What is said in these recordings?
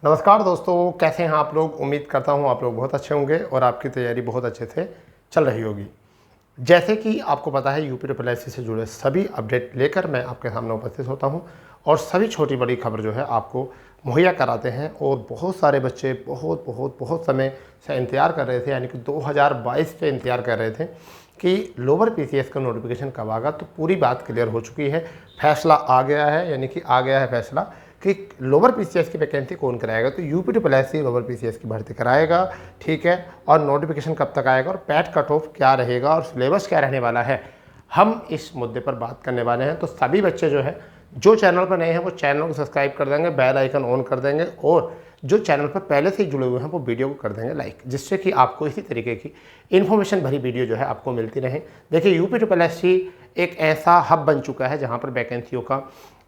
नमस्कार दोस्तों, कैसे हैं आप लोग। उम्मीद करता हूं आप लोग बहुत अच्छे होंगे और आपकी तैयारी बहुत अच्छे से चल रही होगी। जैसे कि आपको पता है, यूपी ट्रिपल एस सी से जुड़े सभी अपडेट लेकर मैं आपके सामने उपस्थित होता हूं और सभी छोटी बड़ी खबर जो है आपको मुहैया कराते हैं। और बहुत सारे बच्चे बहुत समय से इंतज़ार कर रहे थे, यानी कि 2022 से इंतज़ार कर रहे थे कि लोअर पीसीएस का नोटिफिकेशन कब आगा। तो पूरी बात क्लियर हो चुकी है, फैसला आ गया है, यानी कि आ गया है फैसला कि लोअर पीसीएस की वैकेंसी कौन कराएगा। तो UP triple S C lower PCS की भर्ती कराएगा, ठीक है। और नोटिफिकेशन कब तक आएगा और पैट कट ऑफ क्या रहेगा और सिलेबस क्या रहने वाला है, हम इस मुद्दे पर बात करने वाले हैं। तो सभी बच्चे जो है, जो चैनल पर नए हैं वो चैनल को सब्सक्राइब कर देंगे, बेल आइकन ऑन कर देंगे, और जो चैनल पर पहले से ही जुड़े हुए हैं वो वीडियो को कर देंगे लाइक, जिससे कि आपको इसी तरीके की इन्फॉर्मेशन भरी वीडियो जो है आपको मिलती रहे। देखिए, यूपी ट्रिपल एस सी एक ऐसा हब बन चुका है जहाँ पर वैकेंसियों का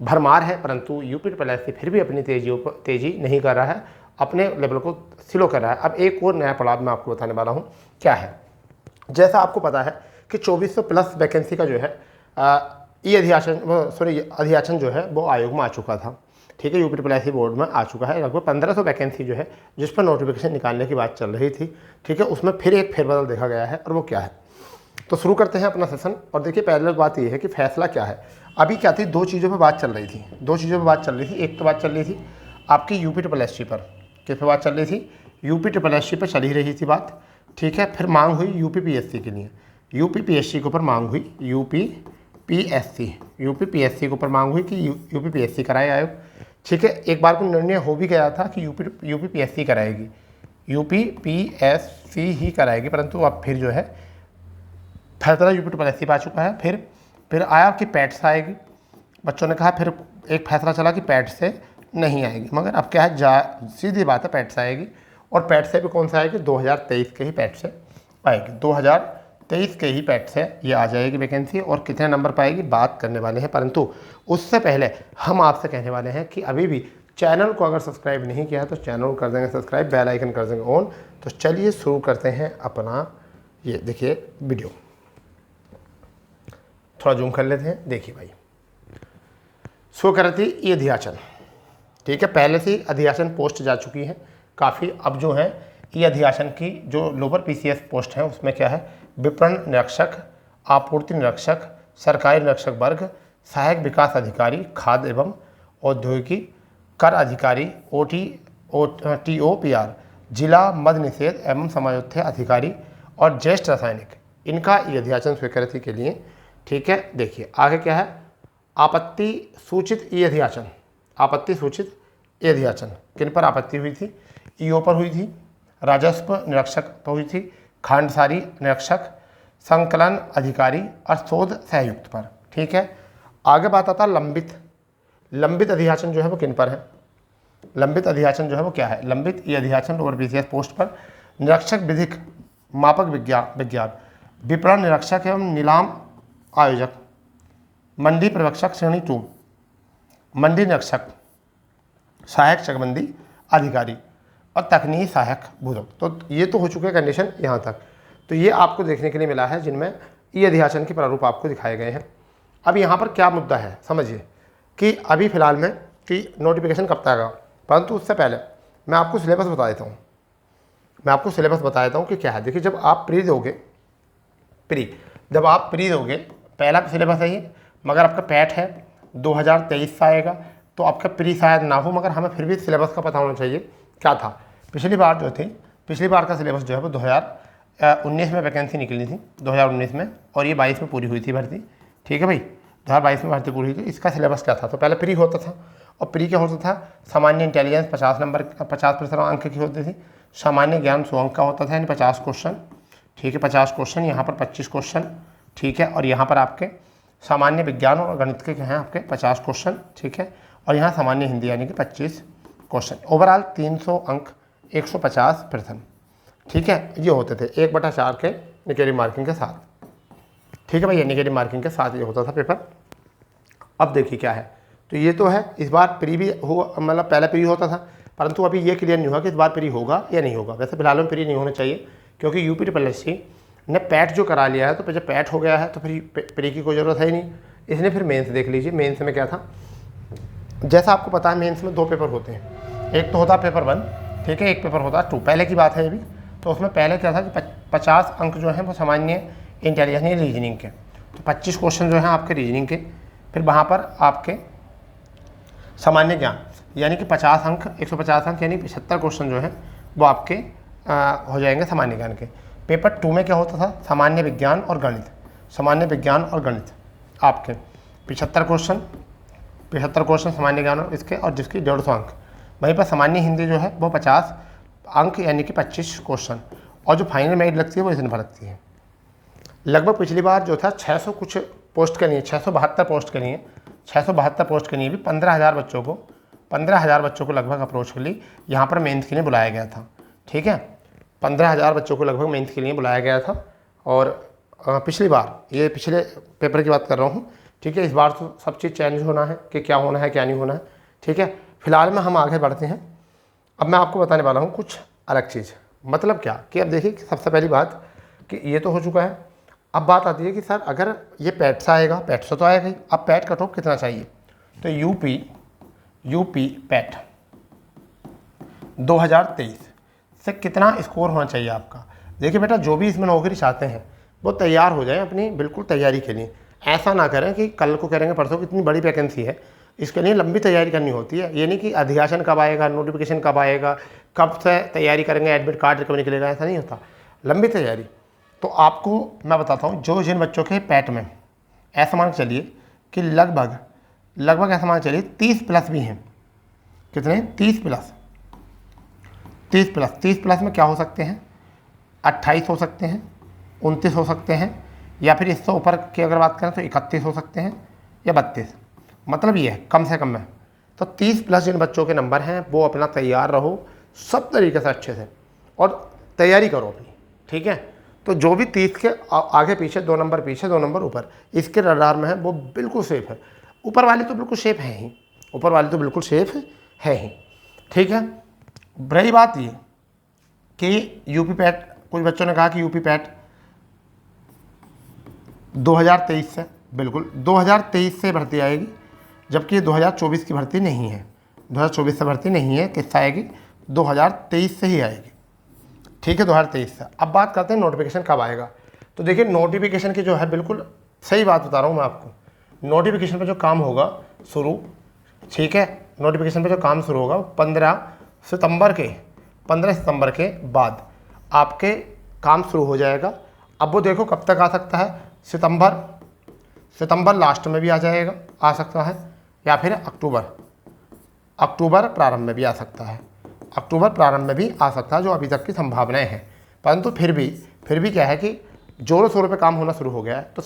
भरमार है, परंतु यूपी ट्रिपल एस सी फिर भी अपनी तेजी नहीं कर रहा है, अपने लेवल को स्लो कर रहा है। अब एक और नया पड़ाव मैं आपको बताने वाला हूँ क्या है। जैसा आपको पता है कि 2400 प्लस वैकेंसी का जो है अधियाचन जो है वो आयोग में आ चुका था, ठीक है। UP triple S C board में आ चुका है। लगभग 1500 वैकेंसी जो है जिस पर नोटिफिकेशन निकालने की बात चल रही थी, ठीक है, उसमें फिर एक फेरबदल देखा गया है। और वो क्या है, तो शुरू करते हैं अपना सेशन। और देखिए, पहले बात ये है कि फैसला क्या है। अभी क्या थी, दो चीज़ों पर बात चल रही थी। एक तो बात चल रही थी आपकी यूपी ट्रिपल एस सी पर, किस पर बात चल रही थी, यूपी ट्रिपल एस सी पर चल ही रही थी बात, ठीक है। फिर मांग हुई यूपी पीएससी के लिए, यूपी पीएससी के ऊपर मांग हुई, यूपी पीएससी के ऊपर मांग हुई कि यूपी पीएससी कराए आयोग, ठीक है। एक बार को निर्णय हो भी गया था कि यूपी पीएससी कराएगी, यूपी पीएससी ही कराएगी, परंतु अब फिर जो है फैसला यूपी ट्रिपल एस सी पर आ चुका है। फिर आया कि पैट से आएगी, बच्चों ने कहा। फिर एक फैसला चला कि पैट से नहीं आएगी, मगर अब क्या है, सीधी बात है, पैट से आएगी। और पैट से भी कौन सा आएगी, 2023 के ही पैट से आएगी, 2023 के ही पैट से ये आ जाएगी वैकेंसी। और कितने नंबर पाएगी बात करने वाले हैं, परंतु उससे पहले हम आपसे कहने वाले हैं कि अभी भी चैनल को अगर सब्सक्राइब नहीं किया है तो चैनल को कर देंगे सब्सक्राइब, बेल आइकन कर देंगे ऑन। तो चलिए शुरू करते हैं अपना, ये देखिए वीडियो, थोड़ा जूम कर लेते हैं। देखिए भाई, शुरू कर रही थी ये अधियाचन, ठीक है। पहले से ही अधियाचन पोस्ट जा चुकी है काफ़ी। अब जो है ये अधियाचन की जो लोअर पीसीएस पोस्ट है उसमें क्या है, विपणन निरीक्षक, आपूर्ति निरीक्षक, सरकारी निरीक्षक वर्ग, सहायक विकास अधिकारी, खाद्य एवं औद्योगिकी, कर अधिकारी, TOPR, जिला मद निषेध एवं समयोत्थय अधिकारी और ज्येष्ठ रासायनिक, इनका ये अधियाचन स्वीकृति के लिए, ठीक है। देखिए आगे क्या है, आपत्ति सूचित ई अधियाचन, आपत्ति सूचित ई अधियाचन किन पर आपत्ति हुई थी, ईओ पर हुई थी, राजस्व निरीक्षक पर हुई थी, खांडसारी निरीक्षक, संकलन अधिकारी और शोध सहयुक्त पर, ठीक है। आगे बात आता लंबित अधियाचन जो है वो किन पर है, लंबित अधियाचन जो है वो क्या है, लंबित ई अधियाचन लोअर पीसीएस पोस्ट पर निरीक्षक विधिक मापक विज्ञान, विपणन निरीक्षक एवं नीलाम आयोजक, मंडी पर्यवेक्षक श्रेणी 2, मंडी निरीक्षक, सहायक चकबंदी अधिकारी और तकनीकी सहायक भूतक। तो ये तो हो चुके हैं कंडीशन यहाँ तक। तो ये आपको देखने के लिए मिला है जिनमें ई अधियाचन के प्रारूप आपको दिखाए गए हैं। अब यहाँ पर क्या मुद्दा है समझिए, कि अभी फिलहाल में कि नोटिफिकेशन कब तक आएगा, परंतु उससे पहले मैं आपको सिलेबस बता देता हूँ। कि क्या है। देखिए, जब आप प्री दोगे, पहला सिलेबस है ये, मगर आपका पैट है 2023 से आएगा, तो आपका प्री शायद ना हो, मगर हमें फिर भी सिलेबस का पता होना चाहिए क्या था। पिछली बार का सिलेबस जो है वो 2019 में वैकेंसी निकली थी 2019 में, और ये 22 में पूरी हुई थी भर्ती, ठीक है भाई। 2022 में भर्ती पूरी हुई थी। इसका सिलेबस क्या था, तो पहले प्री होता था, और प्री क्या होता था, सामान्य इंटेलिजेंस 50% अंक की होती थी, सामान्य ज्ञान 100 अंक का होता था, यानी 50 क्वेश्चन, ठीक है। 50 क्वेश्चन, यहाँ पर 25 क्वेश्चन, ठीक है। और यहाँ पर आपके सामान्य विज्ञान और गणित के हैं आपके 50 क्वेश्चन, ठीक है। और यहाँ सामान्य हिंदी यानी कि 25 क्वेश्चन। ओवरऑल 300 अंक, 150 प्रश्न, ठीक है। ये होते थे 1/4 के निगेटिव मार्किंग के साथ, ठीक है भाई। ये निगेटिव मार्किंग के साथ ये होता था पेपर। अब देखिए क्या है, तो ये तो है, इस बार प्री भी हो, मतलब पहले प्री होता था, परंतु अभी ये क्लियर नहीं हुआ कि इस बार प्री होगा या नहीं होगा। वैसे फिलहाल में प्री नहीं होना चाहिए, क्योंकि यूपी ट्रिपल एस सी ने पैट जो करा लिया है, तो जब पैट हो गया है तो फिर प्री की कोई ज़रूरत है ही नहीं। इसने फिर मेंस देख लीजिए, मेंस में क्या था, जैसा आपको पता है मेंस में 2 पेपर होते हैं, एक तो होता पेपर 1, ठीक है, एक पेपर होता 2। पहले की बात है ये भी। तो उसमें पहले क्या था कि 50 अंक जो हैं वो सामान्य इंटेलिजेंस यानी रीजनिंग के, तो 25 क्वेश्चन जो हैं आपके रीजनिंग के। फिर वहाँ पर आपके सामान्य ज्ञान यानी कि 50 अंक, 150 अंक यानी 75 क्वेश्चन जो हैं वो आपके हो जाएंगे सामान्य ज्ञान के। पेपर 2 में क्या होता था, सामान्य विज्ञान और गणित, सामान्य विज्ञान और गणित आपके 75 क्वेश्चन सामान्य ज्ञान और इसके, और जिसकी 150 अंक। वहीं पर सामान्य हिंदी जो है वो 50 अंक यानी कि 25 क्वेश्चन, और जो फाइनल मेरिट लगती है वो इस पर लगती है। लगभग पिछली बार जो था 600 कुछ पोस्ट के लिए, 672 पोस्ट के लिए, 672 पोस्ट के लिए भी 15,000 बच्चों को लगभग अप्रोच के लिए यहाँ पर मेंस के लिए बुलाया गया था, ठीक है। 15,000 बच्चों को लगभग मेंस के लिए बुलाया गया था। और पिछली बार, ये पिछले पेपर की बात कर रहा हूँ, ठीक है। इस बार तो सब चीज़ चेंज होना है कि क्या होना है क्या नहीं होना है, ठीक है। फिलहाल में हम आगे बढ़ते हैं। अब मैं आपको बताने वाला हूँ कुछ अलग चीज़। मतलब क्या कि अब देखिए कि सबसे पहली बात कि ये तो हो चुका है। अब बात आती है कि सर अगर ये पैट से आएगा, पैट से तो आएगा ही, अब पैट कट ऑफ कितना चाहिए। तो यूपी पैट 2023 से कितना स्कोर होना चाहिए आपका। देखिए बेटा, जो भी इसमें नौकरी चाहते हैं वो तैयार हो जाएं अपनी बिल्कुल तैयारी के लिए। ऐसा ना करें कि कल को करेंगे परसों की इतनी बड़ी वैकेंसी है, इसके लिए लंबी तैयारी करनी होती है। ये नहीं कि अधिवेशन कब आएगा, नोटिफिकेशन कब आएगा, कब से तैयारी करेंगे, एडमिट कार्ड कब निकलेगा, ऐसा नहीं होता, लंबी तैयारी। तो आपको मैं बताता हूँ, जो जिन बच्चों के पैट में ऐसा मान चलिए कि लगभग ऐसा मान चलिए 30 प्लस भी हैं। कितने? 30 प्लस में क्या हो सकते हैं, 28 हो सकते हैं, 29 हो सकते हैं, या फिर इससे ऊपर की अगर बात करें तो 31 हो सकते हैं या 32। मतलब ये है कम से कम में। तो 30 प्लस जिन बच्चों के नंबर हैं वो अपना तैयार रहो सब तरीके से अच्छे से और तैयारी करो अपनी, ठीक है। तो जो भी 30 के आगे पीछे 2 नंबर पीछे 2 नंबर ऊपर इसके रडार में है वो बिल्कुल सेफ है। ऊपर वाले तो बिल्कुल सेफ है ही, ऊपर वाले तो बिल्कुल सेफ है ही, ठीक है। रही बात ये कि यूपी पैट, कुछ बच्चों ने कहा कि यूपी पैट 2023 से, बिल्कुल 2023 से भर्ती आएगी, जबकि 2024 की भर्ती नहीं है, 2024 से भर्ती नहीं है। किससे आएगी? 2023 से ही आएगी, ठीक है, 2023 से। अब बात करते हैं नोटिफिकेशन कब आएगा। तो देखिए नोटिफिकेशन की जो है, बिल्कुल सही बात बता रहा हूँ मैं आपको, नोटिफिकेशन पे जो काम होगा शुरू, ठीक है, नोटिफिकेशन पे जो काम शुरू होगा 15 सितंबर के बाद आपके काम शुरू हो जाएगा। अब वो देखो कब तक आ सकता है, सितंबर लास्ट में भी आ जाएगा, आ सकता है, या फिर अक्टूबर प्रारंभ में भी आ सकता है, अक्टूबर प्रारंभ में भी आ सकता है, जो अभी तक की संभावनाएं हैं। परंतु फिर भी क्या है कि जोरों शोरों पे काम होना शुरू हो गया है। तो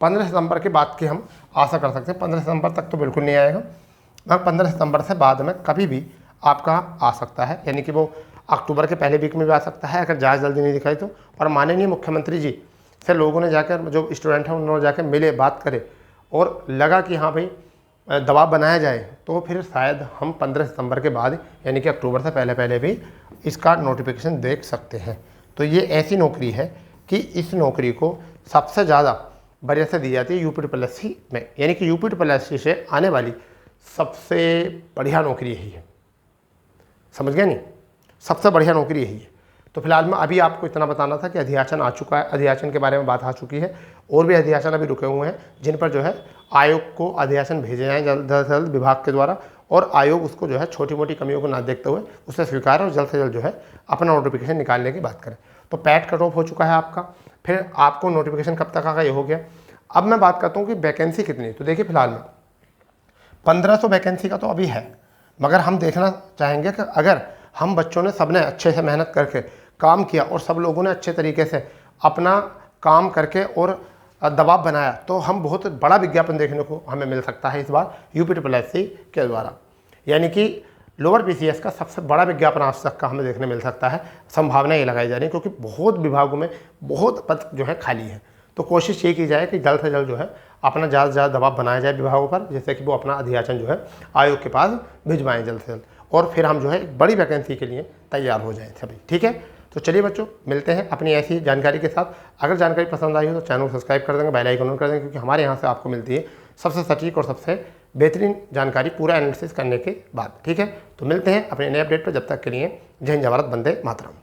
15 सितंबर के बाद की हम आशा कर सकते हैं। 15 सितंबर तक तो बिल्कुल नहीं आएगा, मगर 15 सितंबर से बाद में कभी भी आपका आ सकता है, यानी कि वो अक्टूबर के पहले वीक में भी आ सकता है अगर जांच जल्दी नहीं दिखाई तो। और माननीय मुख्यमंत्री जी से लोगों ने जाकर, जो स्टूडेंट हैं उन्होंने जाकर मिले, बात करे और लगा कि हाँ भाई दबाव बनाया जाए, तो फिर शायद हम 15 सितंबर के बाद यानी कि अक्टूबर से पहले भी इसका नोटिफिकेशन देख सकते हैं। तो ये ऐसी नौकरी है कि इस नौकरी को सबसे ज़्यादा वरीयता दी जाती है यूपी में, यानी कि यूपी से आने वाली सबसे बढ़िया नौकरी यही है। समझ गए नहीं? सबसे बढ़िया नौकरी यही है। तो फिलहाल में अभी आपको इतना बताना था कि अधियाचन आ चुका है, अधियाचन के बारे में बात आ चुकी है, और भी अधियाचन अभी रुके हुए हैं जिन पर जो है आयोग को अधियाचन भेजे जाएँ जल्द से जल्द विभाग के द्वारा, और आयोग उसको जो है छोटी मोटी कमियों को ना देखते हुए उसे स्वीकार और जल्द से जल्द जो है अपना नोटिफिकेशन निकालने की बात करें। तो पैट कट ऑफ हो चुका है आपका, फिर आपको नोटिफिकेशन कब तक आएगा ये हो गया। अब मैं बात करता हूँ कि वैकेंसी कितनी। तो देखिए फिलहाल में 1500 वैकेंसी का तो अभी है, मगर हम देखना चाहेंगे कि अगर हम बच्चों ने सबने अच्छे से मेहनत करके काम किया और सब लोगों ने अच्छे तरीके से अपना काम करके और दबाव बनाया, तो हम बहुत बड़ा विज्ञापन देखने को हमें मिल सकता है इस बार यूपी के द्वारा। यानी कि लोअर पीसीएस का सबसे बड़ा विज्ञापन आज तक का हमें देखने मिल सकता है। संभावना ये लगाई जा रही है क्योंकि बहुत विभागों में बहुत पद जो है खाली है। तो कोशिश ये की जाए कि जल्द से जल्द जो है अपना ज़्यादा से ज़्यादा दबाव बनाया जाए विभागों पर, जिससे कि वो अपना अधियाचन जो है आयोग के पास भिजवाएं जल्द से जल्द, और फिर हम जो है एक बड़ी वैकेंसी के लिए तैयार हो जाएं सभी। ठीक है, तो चलिए बच्चों, मिलते हैं अपनी ऐसी जानकारी के साथ। अगर जानकारी पसंद आई हो तो चैनल को सब्सक्राइब कर देंगे, बेल आइकन ऑन कर देंगे, क्योंकि हमारे यहाँ से आपको मिलती है सबसे सटीक और सबसे बेहतरीन जानकारी, पूरा एनालिसिस करने के बाद। ठीक है, तो मिलते हैं अपने नए अपडेट पर। जब तक के लिए जय हिंद, जय भारत, वंदे मातरम।